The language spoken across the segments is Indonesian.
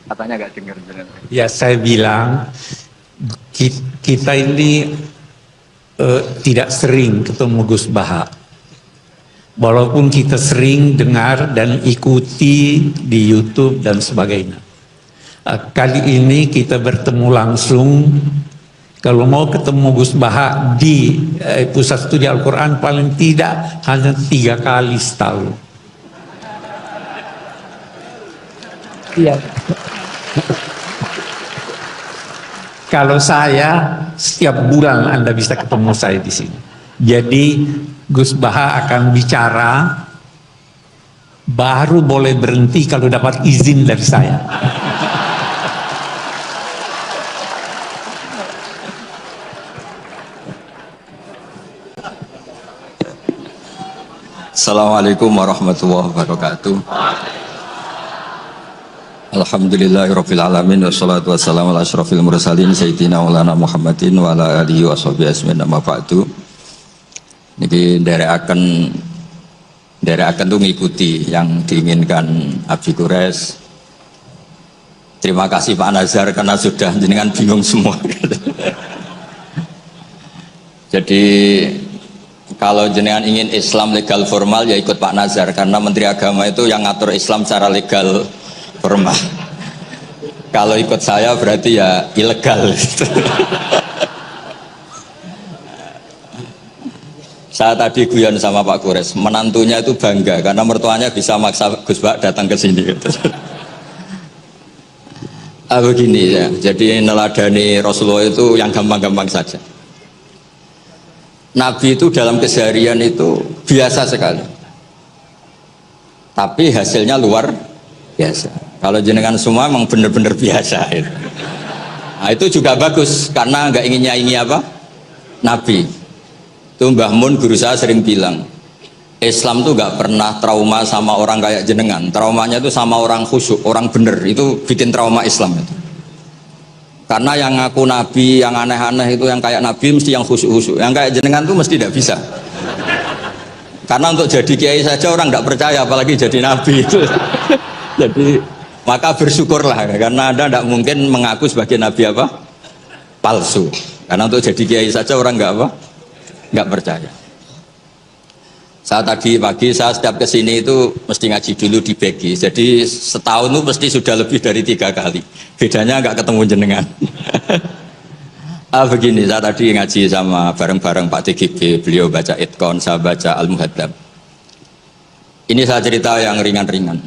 Katanya nggak dengar benar. Ya saya bilang kita ini tidak sering ketemu Gus Baha. Walaupun kita sering dengar dan ikuti di YouTube dan sebagainya. Kali ini kita bertemu langsung. Kalau mau ketemu Gus Baha di pusat studi Al-Quran paling tidak hanya 3 kali setahun. Iya. Kalau saya setiap bulan Anda bisa ketemu saya di sini. Jadi Gus Baha akan bicara, baru boleh berhenti kalau dapat izin dari saya. Assalamualaikum warahmatullahi wabarakatuh. Alhamdulillahirabbil alamin wassalatu wassalamu ala asyrofil mursalin sayyidina maulana Muhammadin wa ala alihi washabihi ajmain amma ba'du. Niki nderekaken tuh ngikuti yang diinginkan Abi Kures. Terima kasih Pak Nazar karena sudah jenengan bingung semua. Jadi kalau jenengan ingin Islam legal formal ya ikut Pak Nazar karena Menteri Agama itu yang ngatur Islam secara legal formal. Kalau ikut saya berarti ya ilegal. Saya tadi guyon sama Pak Kures, menantunya itu bangga karena mertuanya bisa maksa Gus Bak datang ke sini. Begini ya, jadi neladani Rasulullah itu yang gampang-gampang saja. Nabi itu dalam keseharian itu biasa sekali, tapi hasilnya luar biasa. Kalau jenengan semua memang benar-benar biasa itu. Nah, itu juga bagus karena nggak ingin nyaingi apa Nabi. Itu Mbah Mun guru saya sering bilang, Islam tuh nggak pernah trauma sama orang kayak jenengan. Traumanya itu sama orang khusyuk, orang bener, itu bikin trauma Islam itu. Karena yang ngaku Nabi, yang aneh-aneh itu yang kayak Nabi mesti yang khusyuk-khusyuk. Yang kayak jenengan tuh mesti tidak bisa. Karena untuk jadi kiai saja orang nggak percaya, apalagi jadi Nabi itu. Jadi maka bersyukurlah karena Anda tidak mungkin mengaku sebagai Nabi apa? Palsu. Karena untuk jadi kiai saja orang nggak percaya. Saya tadi pagi saya setiap kesini itu mesti ngaji dulu di Begi. Jadi setahun itu mesti sudah lebih dari 3 kali. Bedanya nggak ketemu jenengan. Begini, saya tadi ngaji sama bareng-bareng Pak TGB. Beliau baca Itkon, saya baca Al-Muhaddab. Ini saya cerita yang ringan-ringan.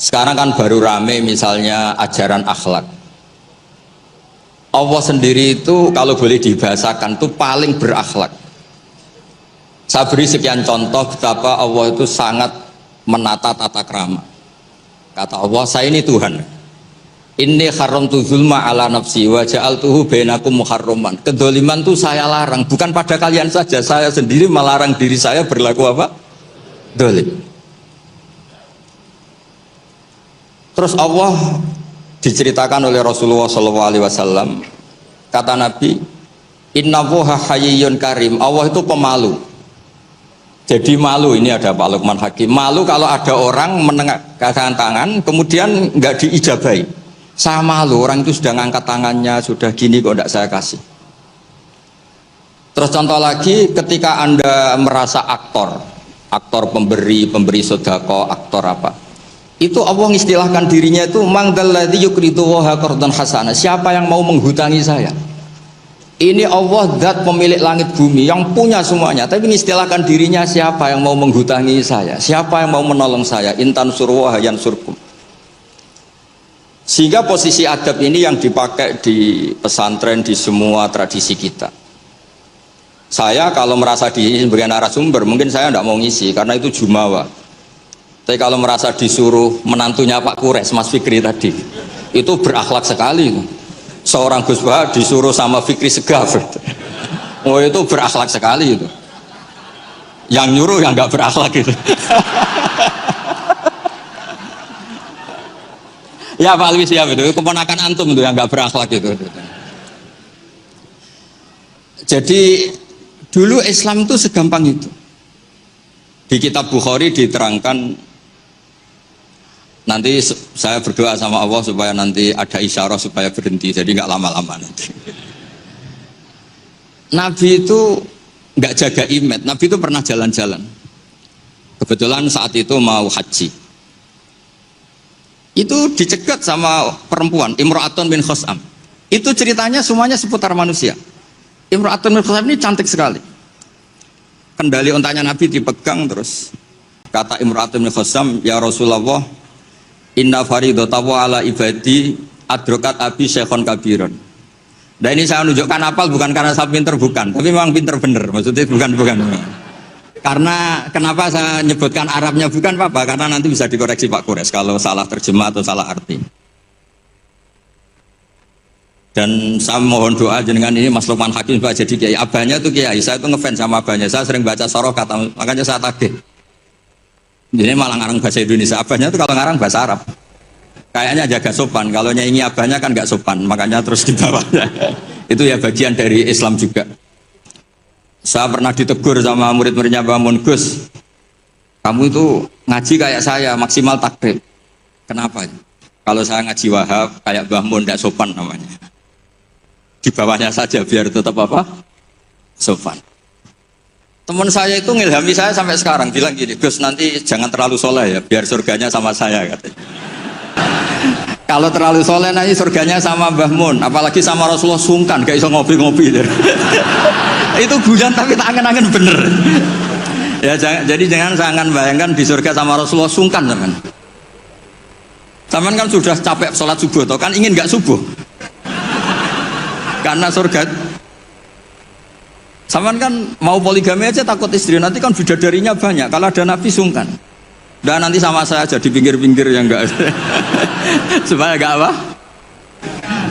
Sekarang kan baru rame misalnya ajaran akhlak. Allah sendiri itu kalau boleh dibahasakan itu paling berakhlak. Saya beri sekian contoh betapa Allah itu sangat menata tata krama. Kata Allah, saya ini Tuhan. Inni haramtu zulma ala nafsi wa ja'altuhu bainakum muharraman. Kedoliman itu saya larang, bukan pada kalian saja. Saya sendiri melarang diri saya berlaku apa? Dolim. Terus Allah diceritakan oleh Rasulullah SAW. Kata Nabi, Innallaha hayyun karim. Allah itu pemalu. Jadi malu, ini ada Pak Lukman Hakim, malu kalau ada orang menengahkan tangan kemudian nggak diijabahi. Saya malu, orang itu sudah ngangkat tangannya, sudah gini kok tidak saya kasih. Terus contoh lagi, ketika Anda merasa aktor pemberi sedekah, aktor apa, itu Allah mengistilahkan dirinya itu mangdalladzi yuqridu waha qardan hasana. Siapa yang mau menghutangi saya? Ini Allah zat pemilik langit bumi yang punya semuanya, tapi mengistilahkan dirinya siapa yang mau menghutangi saya, siapa yang mau menolong saya, intan surwa yansurkum. Sehingga posisi adab ini yang dipakai di pesantren, di semua tradisi kita. Saya kalau merasa di sebagai narasumber mungkin saya tidak mau ngisi karena itu jumawa. Tapi kalau merasa disuruh menantunya Pak Kures, Mas Fikri tadi, itu berakhlak sekali. Seorang Gus Baha disuruh sama Fikri Segaf. Oh itu berakhlak sekali itu. Yang nyuruh yang nggak berakhlak itu. Ya Pak Alwi siap itu, keponakan antum itu yang nggak berakhlak itu. Jadi dulu Islam itu segampang itu. Di kitab Bukhari diterangkan Nanti saya berdoa sama Allah supaya nanti ada isyarah supaya berhenti, jadi nggak lama-lama nanti. Nabi itu nggak jaga image, Nabi itu pernah jalan-jalan. Kebetulan saat itu mau haji. Itu dicegat sama perempuan, Imra'atun bin Khos'am. Itu ceritanya semuanya seputar manusia. Imra'atun bin Khos'am ini cantik sekali. Kendali untanya Nabi dipegang terus. Kata Imra'atun bin Khos'am, ya Rasulullah, inna faridatahu ala ibadi adrokat abi syekhon kabiron. Nah ini saya menunjukkan apal bukan karena saya pinter, bukan, tapi memang pinter bener, maksudnya bukan. Karena kenapa saya nyebutkan Arabnya bukan apa, karena nanti bisa dikoreksi Pak Kures kalau salah terjemah atau salah arti. Dan saya mohon doa jenengan ini Mas Lukman Hakim Pak jadi kiai. Abahnya itu kiai, saya itu ngefans sama abahnya, saya sering baca soroh kata, makanya saya tagih. Jadi malah ngarang bahasa Indonesia, abahnya itu kalau ngarang bahasa Arab. Kayaknya jaga sopan, kalau nyanyi abahnya kan nggak sopan, makanya terus di bawahnya. Itu ya bagian dari Islam juga. Saya pernah ditegur sama murid-muridnya Mbah Mun, Gus, kamu itu ngaji kayak saya, maksimal takrib. Kenapa? Kalau saya ngaji Wahab, kayak Mbah Mun, nggak sopan namanya. Di bawahnya saja biar tetap apa? Sopan. Teman saya itu ngilhami saya sampai sekarang, bilang gini, Gus nanti jangan terlalu soleh ya, biar surganya sama saya katanya. Kalau terlalu soleh nanti surganya sama Mbah Mun, apalagi sama Rasulullah sungkan, gak iso ngopi-ngopi. Itu guyon tapi tak angen-angen bener. Ya jadi jangan bayangkan di surga sama Rasulullah sungkan zaman. Zaman kan sudah capek sholat subuh, toh kan ingin gak subuh. Karena surga. Saman kan mau poligami aja takut istri, nanti kan bidadarinya banyak. Kalau ada Nabi sungkan. Dan nanti sama saya aja di pinggir-pinggir yang enggak. Supaya enggak apa?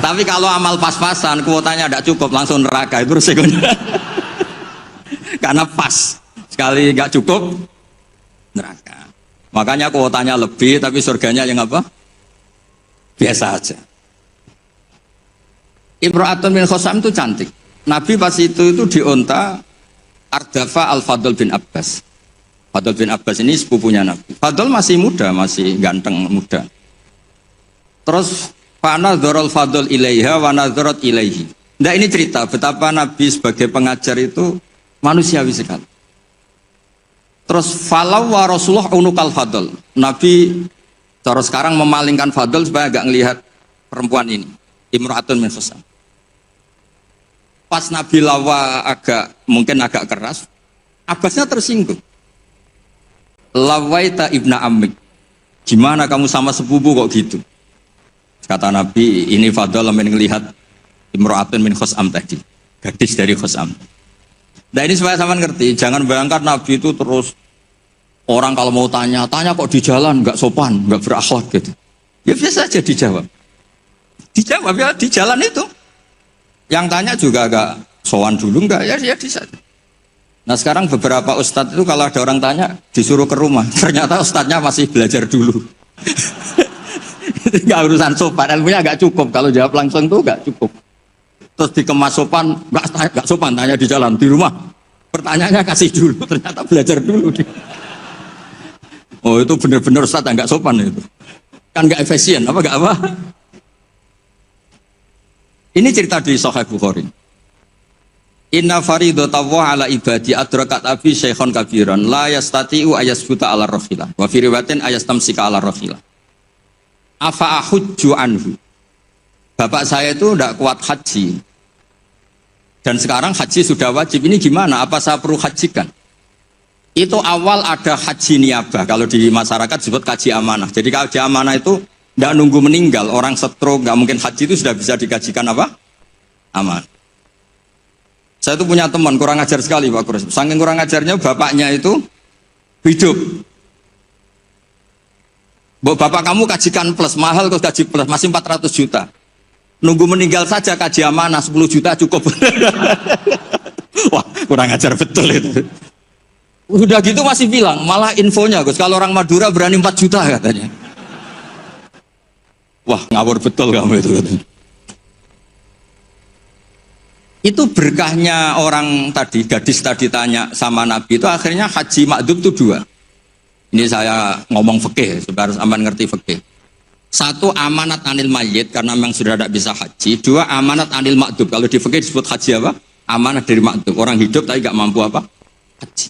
Tapi kalau amal pas-pasan, kuotanya enggak cukup, langsung neraka itu resikonya. Karena pas. Sekali enggak cukup, neraka. Makanya kuotanya lebih, tapi surganya yang apa? Biasa aja. Imra'atun bin Khos'am itu cantik. Nabi pas itu dionta Ardafa Al-Fadl bin Abbas. Fadl bin Abbas ini sepupunya Nabi. Fadl masih muda, masih ganteng muda. Terus fanadharul Fadl ilaiha wa nadharat ilaihi. Nah ini cerita betapa Nabi sebagai pengajar itu manusiawi sekali. Terus falau wa Rasulullah unukal Fadl. Nabi terus sekarang memalingkan Fadl supaya agak ngelihat perempuan ini, Imra'atun min Khos'am. Pas Nabi lawa mungkin agak keras, Abbasnya tersinggung. Lawaita ibna Amik, gimana kamu sama sepupu kok gitu? Kata Nabi, ini Fadl ingin melihat Imra'atun min Khos'am tadi, gadis dari Khos'am. Nah ini supaya sama ngerti, jangan bayangkan Nabi itu terus orang kalau mau tanya kok di jalan nggak sopan, nggak berakhlak gitu. Ya biasa aja dijawab ya di jalan itu. Yang tanya juga agak sowan dulu enggak ya bisa. Nah sekarang beberapa ustadz itu kalau ada orang tanya disuruh ke rumah, ternyata ustadznya masih belajar dulu. Enggak urusan sopan, ilmunya enggak cukup, kalau jawab langsung tuh enggak cukup. Terus dikemas sopan, enggak sopan tanya di jalan, di rumah. Pertanyaannya kasih dulu, ternyata belajar dulu. Oh itu benar-benar ustadz enggak sopan itu. Kan enggak efisien, enggak apa? Ini cerita di Sahih Bukhari. Inna faridatahu ala ibadi adrakat abi syekhon kabiran la yastati'u ayasbuta ala rakhila wa fi riwayatin ayastamsika ala rakhila. Afa ahujju anhu. Bapak saya itu tidak kuat haji. Dan sekarang haji sudah wajib. Ini gimana? Apa saya perlu hajikan? Itu awal ada haji niabah. Kalau di masyarakat disebut haji amanah. Jadi haji amanah itu tidak nunggu meninggal, orang stroke, nggak mungkin haji itu sudah bisa dikajikan apa? Aman. Saya itu punya teman kurang ajar sekali Pak Kures. Saking kurang ajarnya bapaknya itu hidup. Bapak kamu kajikan plus, mahal kok kaji plus, masih 400 juta. Nunggu meninggal saja kaji amanah 10 juta cukup. Wah kurang ajar betul itu. Udah gitu masih bilang, malah infonya Gus, kalau orang Madura berani 4 juta katanya. Wah ngawur betul kamu itu. Itu berkahnya orang tadi, gadis tadi tanya sama Nabi itu akhirnya haji makdum itu 2. Ini saya ngomong fikih, supaya aman ngerti fikih. Satu, amanat anil mayyit karena memang sudah tidak bisa haji. Dua, amanat anil makdub. Kalau di fikih disebut haji apa? Amanat dari makdub. Orang hidup tapi nggak mampu apa? Haji.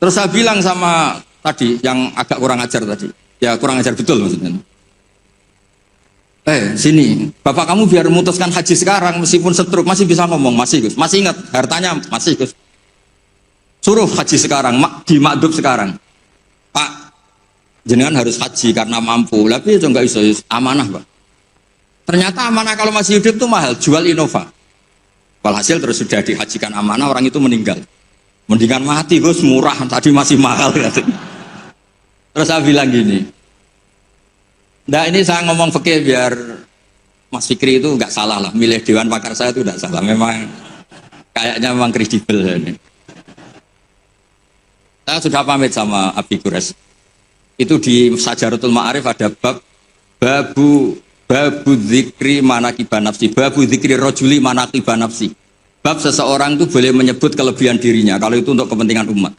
Terus saya bilang sama tadi yang agak kurang ajar tadi. Ya kurang ajar betul maksudnya. Sini, bapak kamu biar memutuskan haji sekarang meskipun setruk masih bisa ngomong, masih Gus. Masih ingat hartanya, masih Gus. Suruh haji sekarang, di makdub sekarang. Pak, jenengan harus haji karena mampu. Tapi itu nggak bisa, amanah Pak. Ternyata amanah kalau masih hidup itu mahal, jual Innova. Walhasil terus sudah dihajikan amanah, orang itu meninggal. Mendingan mati Gus, murah, tadi masih mahal. Terus saya bilang gini, nah ini saya ngomong fikih biar Mas Fikri itu nggak salah lah, milih dewan pakar saya itu nggak salah, memang kayaknya memang kredibel ini. Saya sudah pamit sama Abi Gures. Itu di Sajaratul Ma'arif ada babu dzikri manaqiban nafsi, babu dzikri rajuli manaqiban nafsi. Bab seseorang itu boleh menyebut kelebihan dirinya kalau itu untuk kepentingan umat.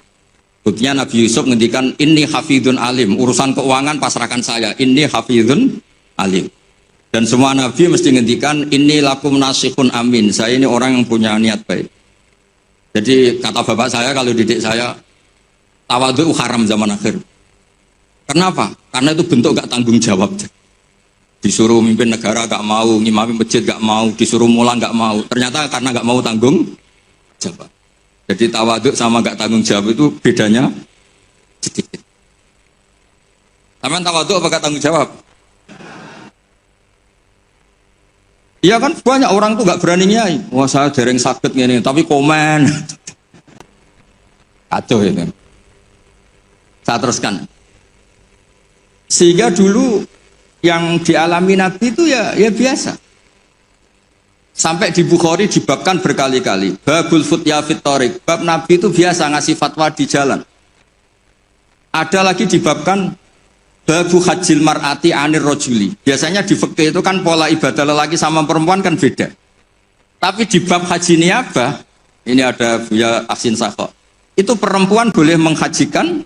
Buktinya Nabi Yusuf ngendikan inni hafidun alim, urusan keuangan pasrahkan saya, inni hafidun alim. Dan semua nabi mesti ngendikan inni lakum nasihun amin, saya ini orang yang punya niat baik. Jadi kata bapak saya kalau didik saya, tawadhu haram zaman akhir. Kenapa? Karena itu bentuk gak tanggung jawab. Disuruh mimpin negara gak mau, ngimami masjid gak mau, disuruh mulang gak mau. Ternyata karena gak mau tanggung jawab. Jadi tawadhu sama gak tanggung jawab itu bedanya sedikit. Taman tawadhu apa gak tanggung jawab? Iya kan banyak orang tuh gak berani nyai. Wah saya dereng sakit gini, tapi komen. Kacau itu. Saya teruskan. Sehingga dulu yang dialami Nabi itu ya biasa. Sampai di Bukhari dibabkan berkali-kali. Babul futya fit thoriq. Bab Nabi itu biasa ngasih fatwa di jalan. Ada lagi dibabkan babu hajil mar'ati anir rojuli. Biasanya di fikih itu kan pola ibadah lelaki sama perempuan kan beda. Tapi di bab haji niyabah, ini ada Buya Asin Sakho. Itu perempuan boleh menghajikan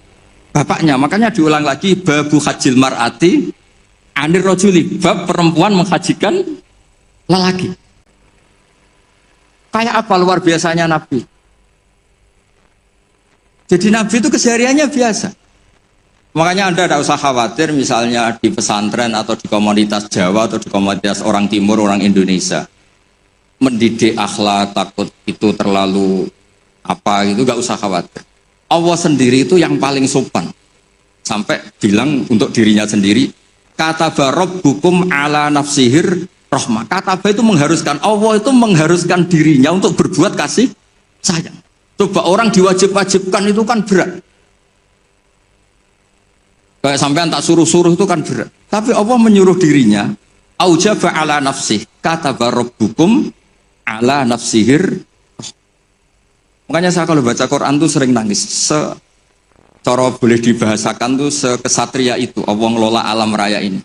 bapaknya. Makanya diulang lagi babu hajil mar'ati anir rojuli. Bab perempuan menghajikan lelaki. Kayak apa luar biasanya Nabi. Jadi Nabi itu kesehariannya biasa. Makanya Anda tidak usah khawatir misalnya di pesantren atau di komunitas Jawa atau di komunitas orang Timur, orang Indonesia. Mendidik akhlak, takut itu terlalu apa gitu, gak usah khawatir. Allah sendiri itu yang paling sopan. Sampai bilang untuk dirinya sendiri, kataba rabbukum ala nafsihir rahmah. Kataba itu mengharuskan, Allah itu mengharuskan dirinya untuk berbuat kasih sayang. Coba orang diwajib-wajibkan itu kan berat. Kayak sampean tak suruh-suruh itu kan berat. Tapi Allah menyuruh dirinya, aujaba ala nafsih, kataba rabbukum ala nafsihir. Makanya saya kalau baca Quran tuh sering nangis. Cara boleh dibahasakan tuh sekesatria itu Allah ngelola alam raya ini.